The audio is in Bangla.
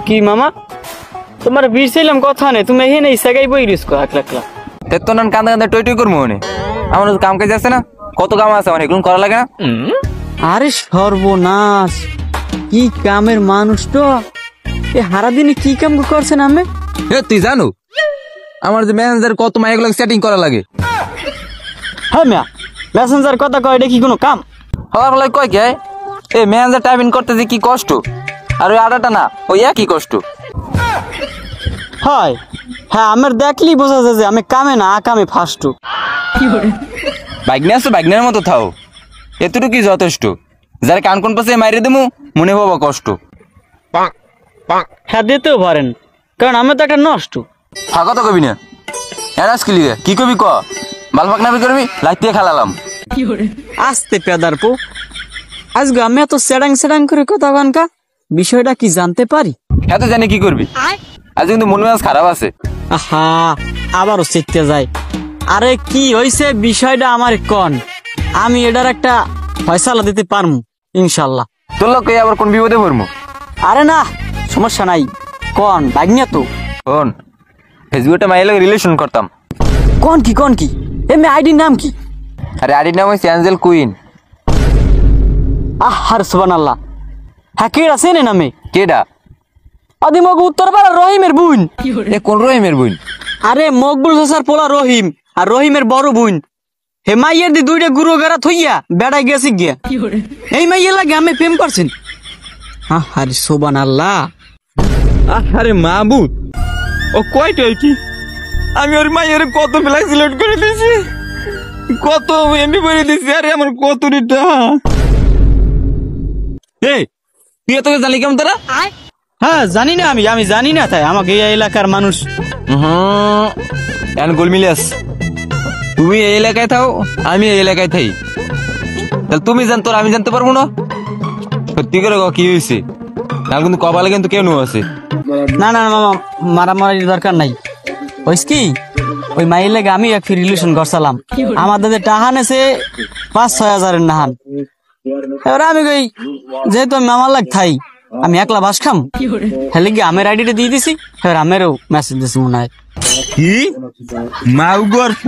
কি মামা তোমার বিরছিলাম কথা নেই, তুমি এখানে ইসাগাই বই রিস্ক একলা একলা তে তো নান কান্দা কান্দা টই টই করবো মনে আমার কাম কাজ আছে না, কত কাম আছে আমার এগুলো করা লাগে না। আরে সর্বনাশ, কি কামের মানুষ তো এ সারাদিনে কি কাম করছেন আমি? তুই জানো আমার যে ম্যানেজার কত মাইগুলো সেটিং করা লাগে? হ্যাঁ মিয়া, মেসেঞ্জার কথা কয় এটা কি কোনো কাম? হওয়ার কয় কে এই ম্যানেজার টাইপিং করতে যে কি কষ্ট, আর ওই আডাটা না ওই একই কষ্ট হয়। হ্যাঁ আমার দেখলি বোঝা যায় যে আমি কামে না আকামে ফাস্টু। বাইক নিয়ে আসছো বাইক নেওয়ার মতো থাও, এতটুকুই যথেষ্ট। যারা কান কোন পাশে মারিয়ে দেবো মনে হবো কষ্ট। হ্যাঁ দিতেও পারেন, কারণ আমি তো একটা নষ্ট। ফাঁকা তো কবি না এরাস কি লিগে কি কবি ক বাল ফাঁক নাবি করবি লাইট দিয়ে খেলালাম। আস্তে পেদার পো, আজকে আমি এত সেডাং সেডাং করে কথা কানকা বিষয়টা কি জানতে পারি? হ্যাঁ তো জানি কি করবি, আজ কিন্তু মন মেজাজ খারাপ আছে। আহা আবারও শিখতে যাই। আরে কি হয়েছে বিষয়টা আমার কন, আমি এটার একটা ফয়সালা দিতে পারমু ইনশাল্লাহ। তোর লোক আবার কোন বিপদে পড়বো? আরে না সমস্যা নাই, কন ভাগ্নিয়া তো শোন ফেসবুকে মাইলে রিলেশন করতাম। কন কি এমনি আইডির নাম কি? আরে আইডির নাম হচ্ছে অ্যাঞ্জেল কুইন। আহার সুবহানাল্লাহ, হ্যাঁ কে আছে না নামে? কেডা? আদি মগ উত্তর পাড়া রহিমের বোন। এ কোন রহিমের বোন? আরে মকবুল হোসার পোলা রহিম, আর রহিমের বড় বোন। হে মাইয়ের দি দুইটা গুরু গেরা থইয়া বেড়াই গেছে গিয়া, এই মাইয়ের লাগে আমি প্রেম করছেন। আরে সুবহানাল্লাহ, আরে মাহবুব ও কয়টা কি আমি ওর মায়ের কত বেলা সিলেক্ট করে দিয়েছি, কত এমবি বলে দিয়েছি। আরে আমার কত রিটা এই তুই এত জানি কেমন তোরা? হ্যাঁ জানি না, আমি জানি না, তাই আমাকে এই এলাকার মানুষ। গোলমিলিয়াস তুমি এই এলাকায় থাও আমি এই এলাকায় থাই, তাহলে তুমি জানতো আমি জানতে পারবো না? সত্যি করে কি হয়েছে? তাহলে কিন্তু কপালে কিন্তু কেউ আছে। না না মামা মারামারির দরকার নাই। ওই কি ওই মাইয়ের লেগে আমি এক রিলেশন করছিলাম, আমাদের টাহান এসে 5-6 হাজারের নাহান। এবার আমি কই যেহেতু আমি মামার লাগ থাই আমি একলা বাস খাম, হেলে গিয়ে আমের আইডিটা দিয়ে দিছি, এবার আমেরও মেসেজ দিছি মনে হয়। কি মাউ গর্প